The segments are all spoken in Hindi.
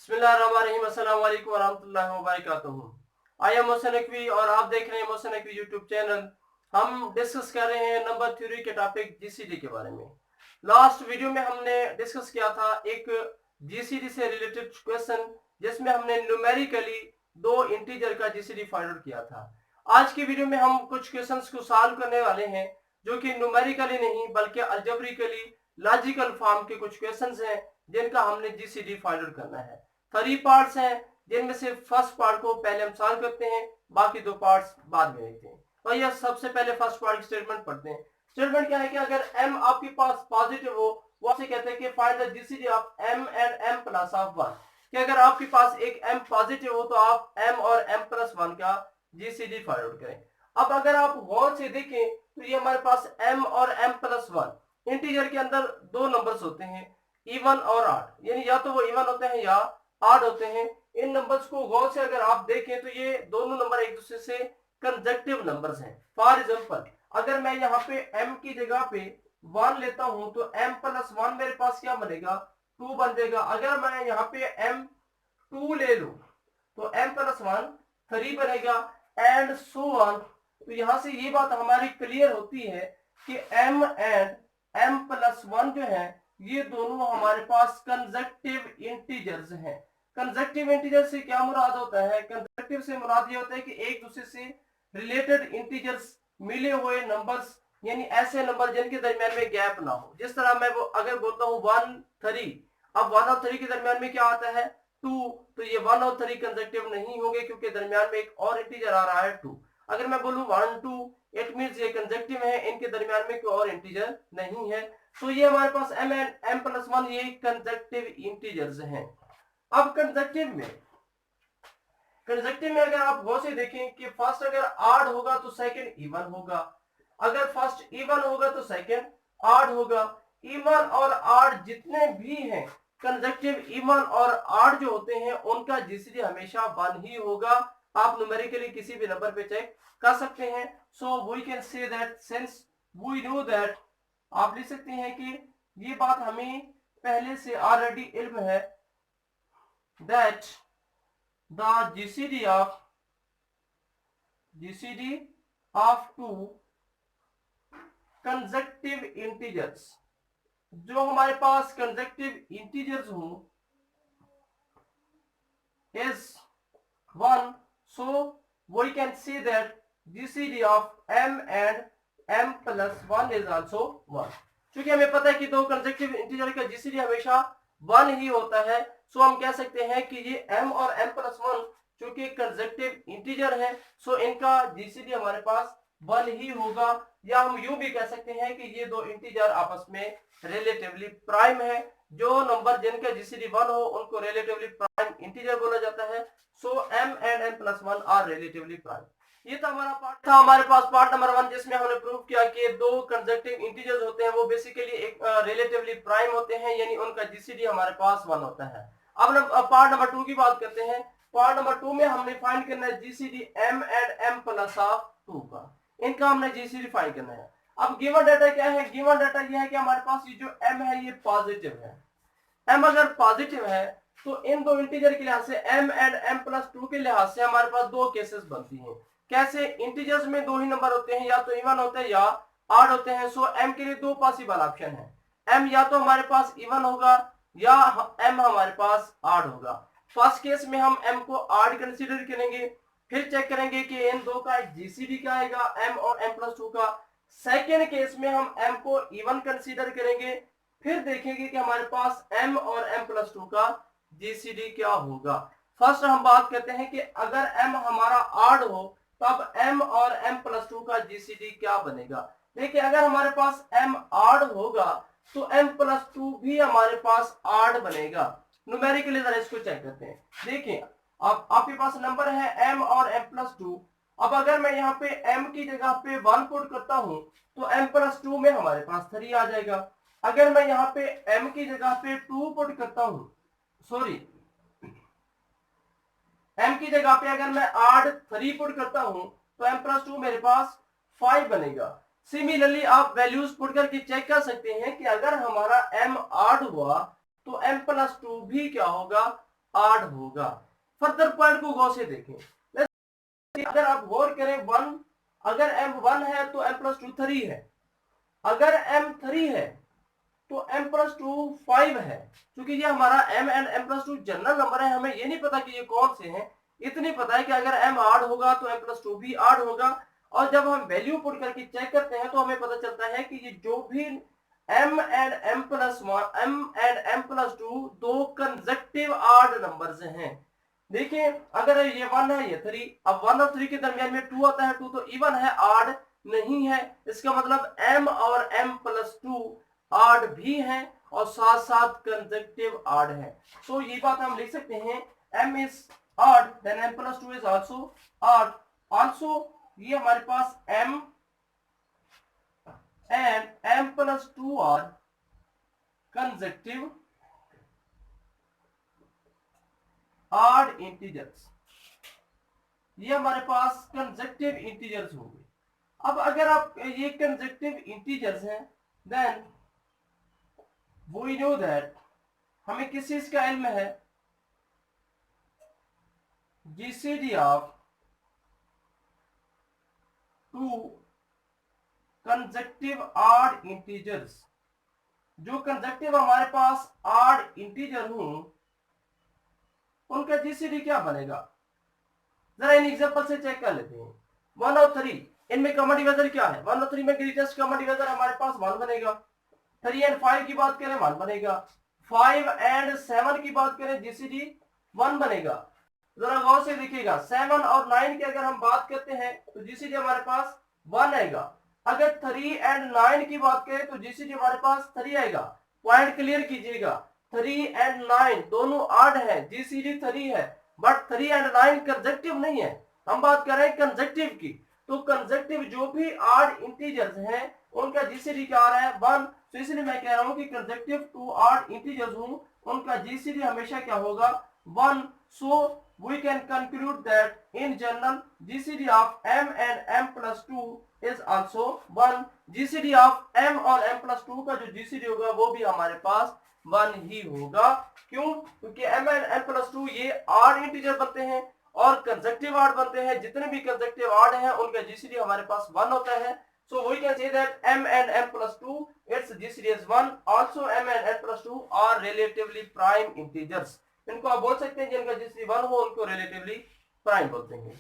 बिस्मिल्लाहिर्रहमानिर्रहीम, अस्सलाम वालेकुम वरहमतुल्लाहि वबरकातुहू। आई एम मोहसिन नकवी और आप देख रहे हैं मोहसिन नकवी यूट्यूब चैनल। हम डिस्कस कर रहे हैं नंबर थ्योरी के टॉपिक जीसीडी के बारे में। लास्ट वीडियो में हमने डिस्कस किया था एक जीसीडी से रिलेटेड क्वेश्चन, जिसमें हमने न्यूमेरिकली दो इंटीजर का जीसीडी फाइंड आउट किया था। आज की वीडियो में हम कुछ क्वेश्चंस को सॉल्व करने वाले हैं, जो कि न्यूमेरिकली नहीं बल्कि अलजेब्रिकली लॉजिकल फॉर्म के कुछ क्वेश्चंस हैं, जिनका हमने जीसीडी फाइंड आउट करना है। 3 पार्ट्स हैं, जिनमें से फर्स्ट पार्ट को पहले हम सॉल्व करते हैं, बाकी 2 पार्ट्स बाद में देखते हैं। तो ये सबसे पहले फर्स्ट पार्ट की स्टेटमेंट पढ़ते हैं। स्टेटमेंट क्या है कि अगर m आपके पास पॉजिटिव हो, वो आपसे कहते हैं कि find the GCD of m and m plus of 1। कि अगर आपके पास एक m पॉजिटिव हो तो आप m और m प्लस 1 का जीसीडी फाइंड आउट करें। अब अगर आप गौर से देखें तो ये हमारे पास m और m प्लस 1 इंटीजर के अंदर दो नंबर्स होते हैं, इवन और ऑड, यानी या तो वो इवन होते हैं या ऑड होते हैं। इन नंबर्स को गौर से अगर आप देखें तो ये दोनों नंबर एक दूसरे से कंसेक्टिव नंबर्स हैं। फॉर एग्जांपल, अगर मैं यहाँ पे m की जगह पे 1 लेता हूं तो m प्लस 1 मेरे पास क्या बनेगा, 2 बन जाएगा। अगर मैं यहाँ पे m 2 ले लूं तो m प्लस 1 3 बनेगा, एंड सो ऑन। तो यहां से ये बात हमारी क्लियर होती है कि m एंड m प्लस 1 जो है ये दोनों हमारे पास कंसेक्टिव इंटीजर्स हैं। कंसेक्टिव इंटीजर से क्या मुराद होता है? कंसेक्टिव से मुराद ये होता है कि एक दूसरे से रिलेटेड इंटीजर्स, मिले हुए नंबर्स, यानी ऐसे नंबर जिनके दरमियान में गैप ना हो। जिस तरह मैं वो अगर बोलता हूँ 1 3, अब 1 और 3 के दरमियान में क्या आता है 2, तो ये 1 और 3 कंसेक्टिव नहीं होंगे क्योंकि दरमियान में एक और इंटीजर आ रहा है 2। अगर मैं बोलूँ 1 2, इट मींस ये कंसेक्टिव है, इनके दरमियान में कोई और इंटीजर नहीं है। तो ये हमारे पास m एंड m प्लस 1 ये कंसेक्टिव इंटीजर्स हैं। अब कंसेक्टिव में अगर आप गौर से देखें कि फर्स्ट अगर ऑड होगा तो सेकंड इवन होगा, अगर फर्स्ट इवन होगा तो सेकंड ऑड होगा। इवन और ऑड जितने भी हैं कंसेक्टिव, इवन और ऑड जो होते हैं उनका जीसीडी हमेशा 1 ही होगा। आप न्यूमेरिकली किसी भी नंबर पे चेक कर सकते हैं। So we can say that since we know that, आप लिख सकते हैं कि ये बात हमें पहले से ऑलरेडी इल्म है, that the GCD of two consecutive integers, जो हमारे पास कंसेक्टिव इंटीजर्स हों, is 1, so we can see that GCD of m and m plus 1 is also 1। क्योंकि हमें पता है कि दो कंसेक्टिव इंटीजर का जीसीडी हमेशा 1 ही होता है, सो हम कह सकते हैं कि ये m और m प्लस 1 चूंकि कंसेक्टिव इंटीजर है, सो इनका जीसीडी हमारे पास 1 ही होगा। या हम यूं भी कह सकते हैं कि ये दो इंटीजर आपस में रिलेटिवली प्राइम है। जो नंबर जिनका जीसीडी 1 हो उनको रिलेटिवली प्राइम इंटीजर बोला जाता है। So m and m plus 1 are relatively prime. ये था हमारा पार्ट, था हमारे पास पार्ट नंबर 1, जिसमें हमने प्रूव किया कि दो कंसेक्टिव इंटीजर्स होते हैं वो बेसिकली एक रिलेटिवली प्राइम होते हैं, यानी उनका जीसीडी हमारे पास 1 होता है। अब पार्ट नंबर 2 की बात करते हैं। पार्ट नंबर 2 में हमने फाइंड करना है GCD m and m plus of 2 का, इनका हमने जीसीडी फाइंड करना है। अब गिवन डाटा क्या है? गिवन डाटा यह है कि हमारे पास ये जो m है ये पॉजिटिव है। m अगर पॉजिटिव है तो इन दो इंटीजर के लिहाज से m एंड m प्लस 2 के लिहाज से हमारे पास दो केसेस बनती हैं। कैसे? इंटीजर्स में दो ही नंबर होते हैं, या तो इवन होते हैं या ऑड होते हैं। सो m के लिए दो पॉसिबल ऑप्शन है, m या तो हमारे पास इवन होगा या m हमारे पास ऑड होगा। फर्स्ट केस में हम m को ऑड कंसीडर करेंगे, फिर चेक करेंगे कि इन दो का जीसीडी क्या आएगा, m और m प्लस 2 का। सेकेंड केस में हम m को इवन कंसीडर करेंगे, फिर देखेंगे कि हमारे पास m और m प्लस 2 का जीसीडी क्या होगा। फर्स्ट हम बात करते हैं कि अगर m हमारा ऑड हो तब m और m प्लस 2 का जीसीडी क्या बनेगा। देखिए, अगर हमारे पास m ऑड होगा तो m प्लस 2 भी हमारे पास ऑड बनेगा। न्यूमेरिकली जरा इसको चेक करते हैं। देखिए, अब आपके पास नंबर है m और m प्लस 2। अब अगर मैं यहाँ पे m की जगह पे 1 पुट करता हूं तो m प्लस 2 में हमारे पास 3 आ जाएगा। अगर मैं यहाँ पे m की जगह पे 2 पुट करता हूं, सॉरी m की जगह पे अगर मैं ऑड 3 पुट करता हूं तो m प्लस 2 मेरे पास 5 बनेगा। सिमिलरली आप वैल्यूज पुट करके चेक कर सकते हैं कि अगर हमारा m ऑड हुआ तो m प्लस 2 भी क्या होगा, आड होगा। फर्दर पॉइंट को गौर से देखें। अगर आप गौर करें 1, अगर m 1 है तो m प्लस 2 3 है, अगर m 3 है तो m प्लस 2 5 है। क्योंकि ये हमारा m and m plus 2 general number है, हमें ये नहीं पता कि ये कौन से हैं, इतनी पता है कि अगर m आड होगा तो m प्लस 2 भी आड होगा। और जब हम वैल्यू पुट करके चेक करते हैं तो हमें पता चलता है कि ये जो भी m एंड m प्लस 2 दो कंसेक्टिव आड नंबर्स हैं। देखिए अगर ये 1 है ये 3, अब 1 और 3 के दरमियान में 2 आता है, 2 तो इवन है, आड नहीं है। इसका मतलब m और m प्लस 2 आड भी है और साथ साथ कंसेक्टिव आड है। सो ये बात हम लिख सकते हैं m is odd then m plus 2 is also odd. Also ये हमारे पास m and m plus 2 are consecutive odd integers, ये हमारे पास कंसेक्टिव इंटीजर्स होंगे। अब अगर आप ये कंसेक्टिव इंटीजर्स हैं देन वी नो दैट हमें किस चीज का इल्म है, GCD of two consecutive odd integers. जो कंसेक्टिव हमारे पास ऑड इंटीजर हो उनका जीसीडी क्या बनेगा, जरा इन एग्जांपल से चेक कर लेते हैं। 1 और 3 इनमें कॉमन डिवाइजर क्या है, 1 और 3 में ग्रेटेस्ट कॉमन डिवाइजर हमारे पास 1 बनेगा। 3 एंड 5 की बात करें 1 बनेगा। 5 एंड 7 की बात करें जीसीडी 1 बनेगा। जरा गौर से देखिएगा 7 और 9 की अगर हम बात करते हैं तो जीसीडी हमारे पास 1 आएगा। अगर 3 एंड 9 की बात करें तो जीसीडी हमारे पास 3 आएगा। पॉइंट क्लियर कीजिएगा, 3 एंड 9 दोनों आड है, जीसीडी 3 है, बट 3 एंड 9 कंसेक्टिव नहीं है। हम बात कर रहे हैं कंसेक्टिव की। तो कंसेक्टिव जो भी आड इंटीजर्स हैं उनका जीसीडी क्या आ रहा है 1। तो इसलिए मैं कह रहा हूं कि कंसेक्टिव टू आड इंटीजर्स हूं उनका जीसीडी हमेशा क्या होगा 1। सो we can conclude that in general GCD of m and m plus 2 is also 1। GCD of m और m plus 2 का जो GCD होगा वो भी हमारे पास 1 ही होगा। क्यों? क्योंकि m and m plus 2 ये आड इंटीजर बनते हैं और कंसेक्टिव आड बनते हैं। जितने भी कंसेक्टिव आड हैं उनका GCD हमारे पास 1 होता है। So we can say that m and m plus 2 its GCD is 1। Also m and m plus 2 are relatively prime integers। इनको आप बोल सकते हैं जिनका जीसीडी 1 हो उनको रिलेटिवली प्राइम बोलते हैं।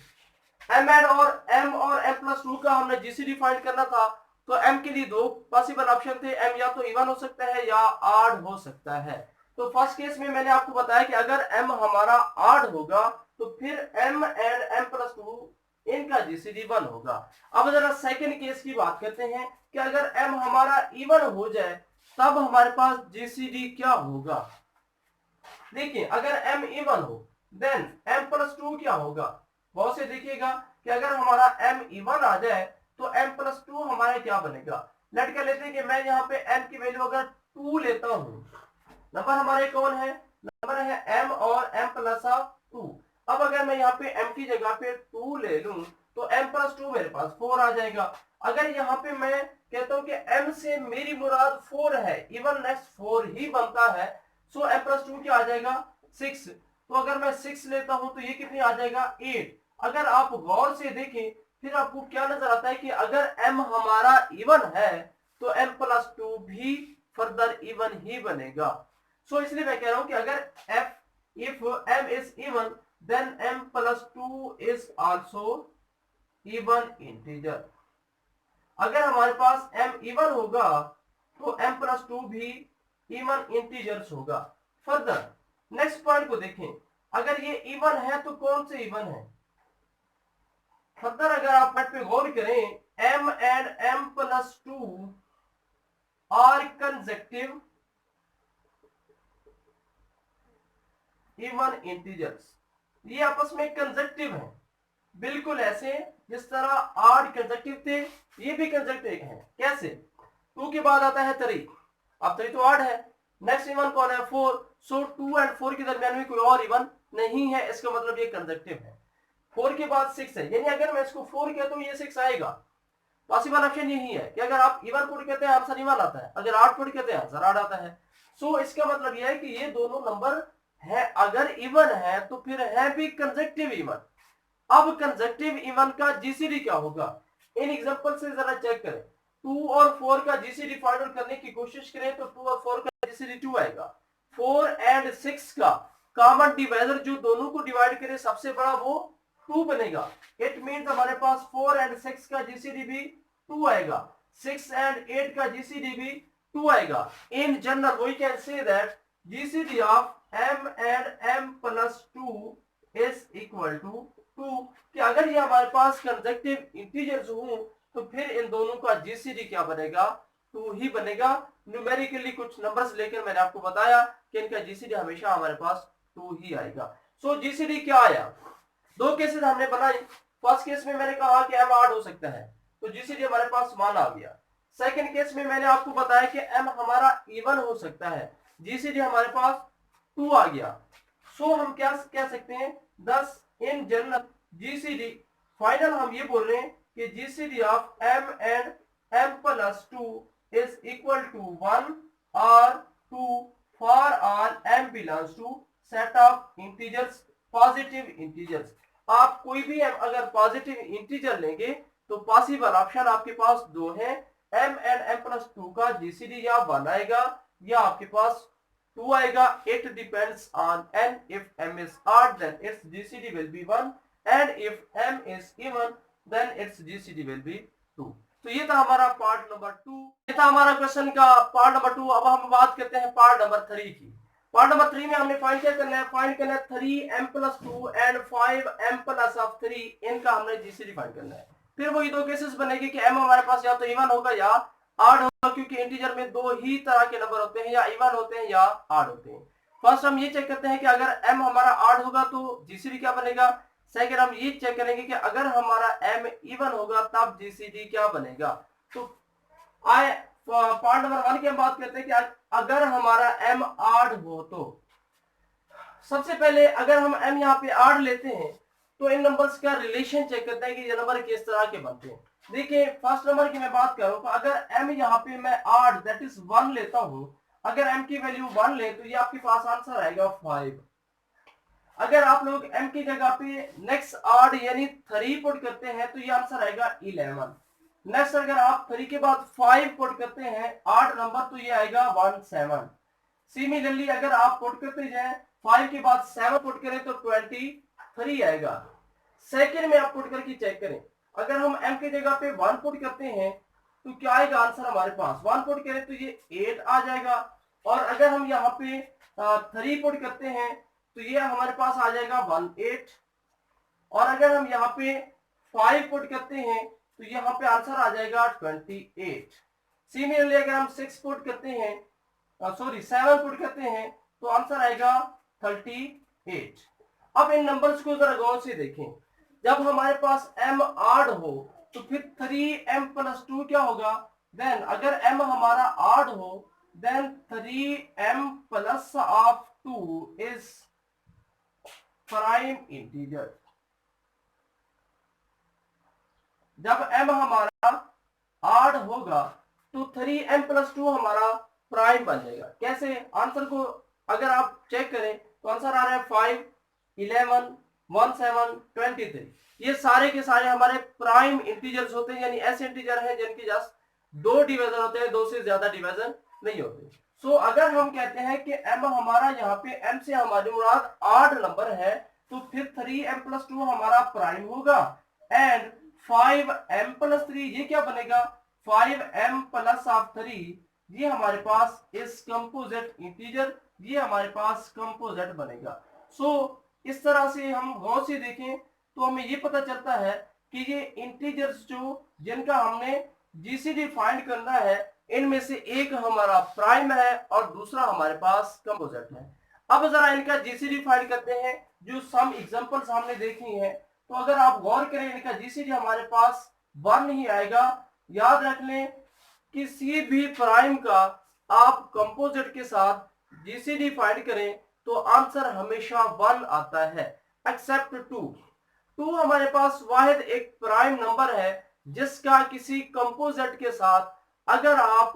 m और m प्लस 2 का हमने जीसीडी फाइंड करना था तो m के लिए दो पॉसिबल ऑप्शन थे, m या तो इवन हो सकता है या आड हो सकता है। तो फर्स्ट केस में मैंने आपको बताया कि अगर m हमारा आड होगा तो फिर m एंड m प्लस 2 इनका जीसीडी 1 होगा। अब जरा सेकंड केस की बात करते हैं कि अगर m हमारा इवन हो जाए तब हमारे पास जीसीडी क्या होगा। देखिए अगर m इवन हो देन m प्लस 2 क्या होगा। बहुत से देखिएगा कि अगर हमारा m इवन आ जाए तो m प्लस 2 हमारा क्या बनेगा। लेट कर लेते हैं कि मैं यहाँ पे m की वैल्यू अगर 2 लेता हूँ, नंबर हमारे कौन है, नंबर है m और m प्लस 2। अब अगर मैं यहाँ पे m की जगह पे 2 ले लूं तो m प्लस 2 मेरे पास 4 आ जाएगा। अगर यहाँ पे मैं कहता हूँ कि m से मेरी मुराद 4 है, इवन नेक्स्ट 4 ही बनता है, सो m प्लस 2 क्या आ जाएगा 6। तो अगर मैं 6 लेता हूं तो ये कितनी आ जाएगा 8। अगर आप गौर से देखें फिर आपको क्या नजर आता है कि अगर m हमारा इवन है तो m प्लस 2 भी फर्दर इवन ही बनेगा। सो इसलिए मैं कह रहा हूं कि अगर if m is even then m plus 2 is also even integer। अगर हमारे पास m इवन होगा तो m प्लस 2 भी इवन इंटीजर्स होगा। फर्दर नेक्स्ट पॉइंट को देखें, अगर ये इवन है तो कौन से इवन है। फर्दर अगर आप पॉइंट पे गौर करें m and m plus 2 are consecutive even integers, ये आपस में कंसेक्टिव है, बिल्कुल ऐसे जिस तरह आड कंसेक्टिव थे ये भी कंसेक्टिव हैं। कैसे, 2 के बाद आता है 3, अब 3 तो आड है, नेक्स्ट इवन कौन है 4। सो 2 एंड 4 के दरमियान में कोई और इवन नहीं है, इसका मतलब ये कंसेक्टिव है। 4 के बाद 6 है, यानी अगर मैं इसको 4 कहता हूं ये 6 आएगा। पॉसिबल ऑप्शन यही है कि अगर आप इवन पुट कहते हैं आंसर इवन आता है, अगर आड पुट कहते हैं आंसर आड आता है। सो इसका मतलब यह है कि ये दोनों नंबर है, अगर इवन है तो फिर है भी कंसेक्टिव इवन। अब कंसेक्टिव इवन का जीसीडी क्या होगा, इन एग्जांपल से जरा चेक करें। 2 और 4 का जीसीडी फाइंड आउट करने की कोशिश करें तो 2 और 4 का जीसीडी 2 आएगा। 4 एंड 6 का कॉमन डिवाइजर जो दोनों को डिवाइड करे सबसे बड़ा वो 2 बनेगा। इट मींस हमारे पास 4 एंड 6 का जीसीडी भी 2 आएगा, 6 एंड 8 का जीसीडी भी 2 आएगा। In general we can say that GCD of m and m plus 2 is equal to 2, कि अगर ये हमारे पास कंसेक्टिव इंटीजर्स हो तो फिर इन दोनों का जीसीडी क्या बनेगा, 2 ही बनेगा। न्यूमेरिकली कुछ नंबर्स लेकर मैंने आपको बताया कि इनका जीसीडी हमेशा हमारे पास 2 ही आएगा। सो जीसीडी क्या आया, दो केसेस हमने बनाई। फर्स्ट केस में मैंने कहा कि m 8 हो सकता है तो जीसीडी हमारे पास 1 आ गया। सेकंड केस में मैंने आपको बताया कि m हमारा इवन हो सकता है, जीसीडी हमारे पास 2 आ गया। सो हम क्या कह सकते हैं, दस इन जनरल जीसीडी फाइनल हम ये बोल रहे हैं कि GCD of m and m plus 2 is equal to 1 और 2 for all m belongs to set of integers positive integers. आप कोई भी m अगर पॉजिटिव इंटीजर लेंगे तो पॉसिबल ऑप्शन आपके पास दो हैं, m एंड m प्लस 2 का जीसीडी या 1 आएगा या आपके पास 2 आएगा। It depends on n. If m is odd then its GCD will be 1 and if m is even then its GCD will be 2। तो ये था हमारा पार्ट नंबर 2, ये था हमारा क्वेश्चन का पार्ट नंबर 2। अब हम बात करते हैं पार्ट नंबर 3 की। पार्ट नंबर 3 में हमने फाइंड क्या करना है, फाइंड करना है 3m plus 2 and 5m plus of 3, इनका हमने जीसीडी फाइंड करना है। फिर वही दो केसेस बनेंगे कि m हमारे पास या तो इवन होगा या ऑड होगा, क्योंकि इंटीजर में दो ही तरह के नंबर होते हैं, या इवन होते हैं या ऑड होते हैं। फर्स्ट हम ये चेक करते हैं कि अगर m हमारा ऑड होगा तो जीसीडी क्या बनेगा। सेकंड हम ये चेक करेंगे कि अगर हमारा m इवन होगा तब जीसीडी क्या बनेगा। तो पार्ट नंबर 1 की हम बात करते हैं कि अगर हमारा m ऑड हो तो सबसे पहले अगर हम m यहाँ पे ऑड लेते हैं तो इन नंबर्स का रिलेशन चेक करते हैं कि ये नंबर किस तरह के बनते हैं। देखिए फर्स्ट नंबर की मैं बात करूं तो अगर m यहाँ पे मैं ऑड दैट इज 1 लेता हूं, अगर m की वैल्यू 1 ले तो ये आपके पास आंसर आएगा 5। अगर आप लोग m की जगह पे नेक्स्ट ऑड यानी 3 पुट करते हैं तो ये आंसर आएगा 11। नेक्स्ट अगर आप 3 के बाद 5 पुट करते हैं ऑड नंबर तो ये आएगा 17। सिमिलरली अगर आप पुट करते जाएं 5 के बाद 7 पुट करें तो 23 आएगा। सेकंड में आप पुट करके चेक करें, अगर हम m की जगह पे 1 पुट करते हैं तो क्या आएगा आंसर हमारे पास, 1 पुट करें तो ये 8 आ जाएगा। और अगर हम यहाँ पे 3 पुट करते हैं तो ये हमारे पास आ जाएगा 18। और अगर हम यहाँ पे 5 पुट करते हैं तो यहाँ पे आंसर आ जाएगा 28। सिमिलरली अगर हम 6 पुट करते हैं 7 पुट करते हैं तो आंसर आएगा 38। अब इन नंबर्स को जरा गौर से देखें, जब हमारे पास m ऑड हो तो फिर 3m प्लस 2 क्या होगा, देन अगर m हमारा ऑड हो then 3m plus of 2 is prime integer. जब m हमारा ऑड होगा तो 3m प्लस 2 हमारा प्राइम बन जाएगा। कैसे, आंसर को अगर आप चेक करें तो आंसर आ रहा है 5, 11, 17, 23। ये सारे के सारे हमारे प्राइम इंटीजर्स होते हैं, यानी ऐसे इंटीजर हैं जिनके जस्ट 2 डिवीजन होते हैं, 2 से ज्यादा डिवीजन नहीं होते। सो अगर हम कहते हैं कि m हमारा यहाँ पे m से हमारी मुराद ऑड नंबर है तो फिर 3m प्लस 2 हमारा प्राइम होगा एंड 5m प्लस 3 ये क्या बनेगा, 5m प्लस ऑफ 3 ये हमारे पास इस कंपोजिट इंटीजर, ये हमारे पास कंपोजिट बनेगा। सो इस तरह से हम गौर से देखें तो हमें ये पता चलता है कि ये इंटीजर्स जो जिनका हमने जीसीडी फाइंड करना है इनमें से एक हमारा प्राइम है और दूसरा हमारे पास कंपोजिट है। अब जरा इनका जीसीडी फाइंड करते हैं। जो सम एग्जांपल्स हमने देखी हैं तो अगर आप गौर करें इनका जीसीडी हमारे पास 1 नहीं आएगा। याद रख लें किसी भी प्राइम का आप कंपोजिट के साथ जीसीडी फाइंड करें तो आंसर हमेशा 1 आता है एक्सेप्ट 2 हमारे पास वाहिद एक प्राइम नंबर है जिसका किसी कंपोजिट के साथ अगर आप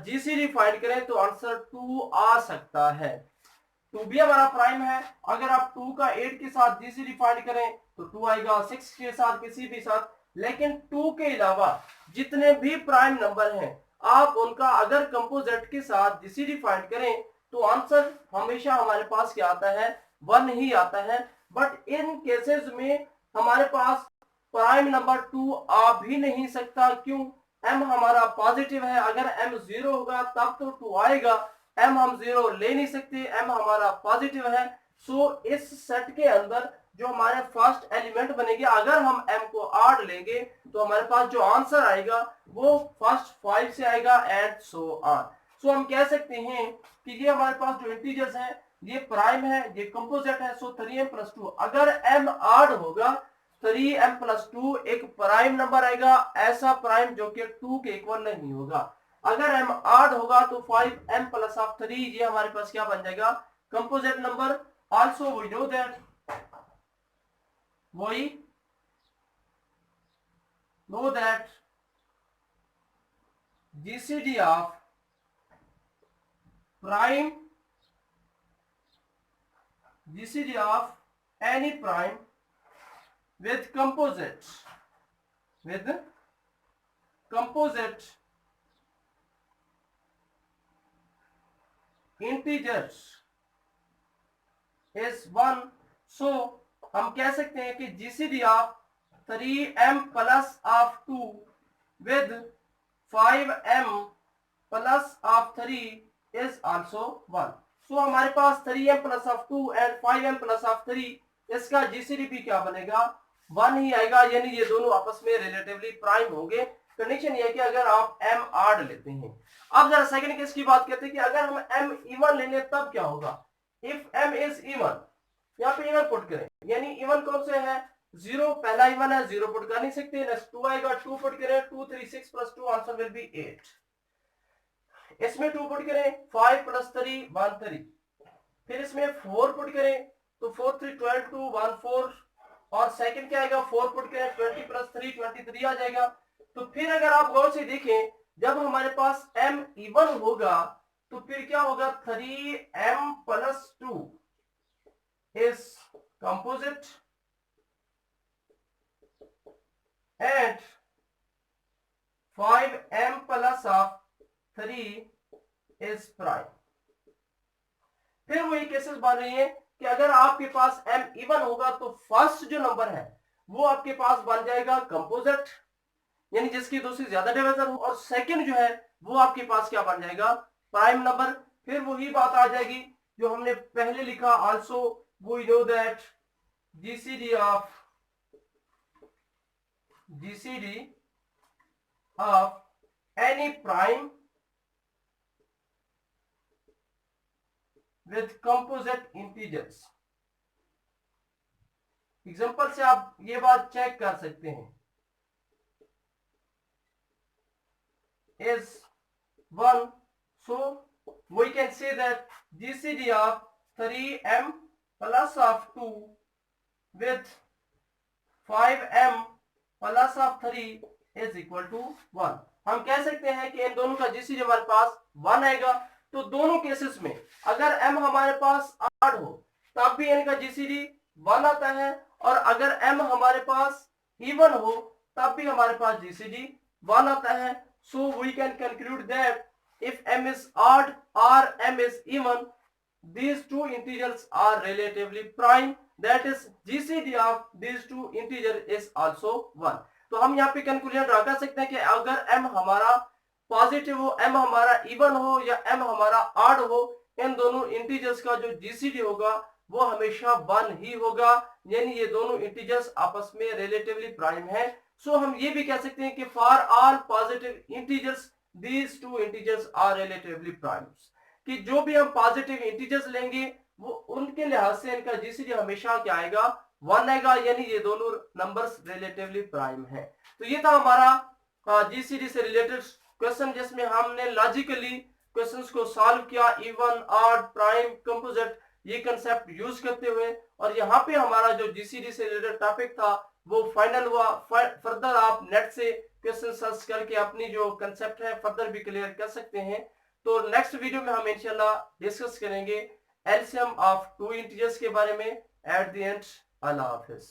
जीसीडी फाइंड करें तो आंसर 2 आ सकता है। 2 भी हमारा प्राइम है। अगर आप 2 का 8 के साथ जीसीडी फाइंड करें तो 2 आएगा, 6 के साथ किसी भी साथ। लेकिन 2 के अलावा जितने भी प्राइम नंबर हैं आप उनका अगर कंपोजिट के साथ जीसीडी फाइंड करें तो आंसर हमेशा हमारे पास क्या आता है, 1 ही आता है। बट इन केसेस में हमारे पास प्राइम नंबर 2 आ भी नहीं सकता। क्यों? m हमारा पॉजिटिव है, अगर m 0 होगा तब तो 2 आएगा। m हम 0 ले नहीं सकते, m हमारा पॉजिटिव है। सो इस सेट के अंदर जो हमारे फर्स्ट एलिमेंट बनेंगे, अगर हम m को 8 लेंगे तो हमारे पास जो आंसर आएगा वो फर्स्ट 5 से आएगा एंड सो ऑन। सो हम कह सकते हैं कि ये हमारे पास जो इंटीजर्स है ये प्राइम है, ये कंपोजिट है। सो 3m + 2, अगर m 8 होगा 3m + 2 एक प्राइम नंबर आएगा, ऐसा प्राइम जो कि 2 के इक्वल नहीं होगा। अगर m 8 होगा तो 5m + 3 ये हमारे पास क्या बन जाएगा, composite number. Also we know that GCD of prime, GCD of any prime with composite integers is 1। so हम कह सकते हैं कि GCD of 3m + 2 with 5m + 3 is also 1। so हमारे पास 3m + 2 and 5m + 3 इसका जीसीडी भी क्या बनेगा, 1 ही आएगा। यानी ये दोनों आपस में रिलेटिवली प्राइम होंगे। कंडीशन ये है कि अगर आप m 8 लेते हैं। अब जरा सेकंड केस की बात करते हैं कि अगर हम m इवन लेंगे तब क्या होगा। इफ m इज इवन, यहाँ पे इवन पुट करें, यानी इवन कौन से है, 0 पहला इवन है, 0 पुट कर नहीं सकते। नेक्स्ट 2 आएगा, 2 पुट करें, 2 3 6 + 2 आंसर विल बी 8। इसमें 2 पुट करें, 5 + 3 13। फिर इसमें 4 पुट करें तो 4 3 12 2 1 4। और सेकंड क्या आएगा, 4 पुट करें, 20 + 3 23 आ जाएगा। तो फिर अगर आप गौर से देखें, जब हमारे पास m इवन होगा तो फिर क्या होगा, 3m + 2 is composite and 5m + 3 is prime। फिर वही केसेस बन रही है कि अगर आपके पास m इवन होगा तो फर्स्ट जो नंबर है वो आपके पास बन जाएगा कंपोजिट, यानी जिसकी दो से ज्यादा डिवीजन हो। और सेकंड जो है वो आपके पास क्या बन जाएगा, प्राइम नंबर। फिर वही बात आ जाएगी जो हमने पहले लिखा, also we know that GCD of any prime with composite integers। Example से आप ये बात चेक कर सकते हैं, is 1। so we can say that GCD of 3m + 2 with 5m + 3 is equal to 1। हम कह सकते हैं कि इन दोनों का जीसीडी हमारे पास 1 आएगा। तो दोनों केसेस में अगर m हमारे पास 8 हो तब भी इनका जीसीडी 1 आता है, और अगर m हमारे पास इवन हो तब भी हमारे पास जीसीडी 1 आता है। So we can conclude that if m is odd or m is even, these two integers are relatively prime, that is GCD of these two integers is also 1। तो हम यहाँ पे कंक्लूजन ड्रा कर सकते हैं कि अगर m हमारा पॉजिटिव हो, m हमारा इवन हो या m हमारा ऑड हो, इन दोनों इंटीजर्स का जो जीसीडी होगा वो हमेशा 1 ही होगा। यानी ये दोनों इंटीजर्स आपस में रिलेटिवली प्राइम है। सो हम ये भी कह सकते हैं कि for all positive integers these two integers are relatively primes, कि जो भी हम पॉजिटिव इंटीजर्स लेंगे वो उनके लिहाज से इनका जीसीडी हमेशा क्या आएगा, 1 आएगा। यानी ये दोनों नंबर्स रिलेटिवली प्राइम है। तो ये था हमारा जीसीडी से रिलेटेड क्वेश्चन, जिसमें हमने लॉजिकली क्वेश्चंस को सॉल्व किया, इवन ऑड प्राइम कंपोजिट ये कंसेप्ट यूज करते हुए। और यहाँ पे हमारा जो जीसीडी से रिलेटेड टॉपिक था वो फाइनल हुआ। फर्दर आप नेट से क्वेश्चन सर्च करके अपनी जो कंसेप्ट है फर्दर भी क्लियर कर सकते हैं। तो नेक्स्ट वीडियो में हम इंशाल्लाह डिस्कस करेंगे एलसीएम ऑफ टू इंटीजर्स के बारे में at the end. Allah Hafiz.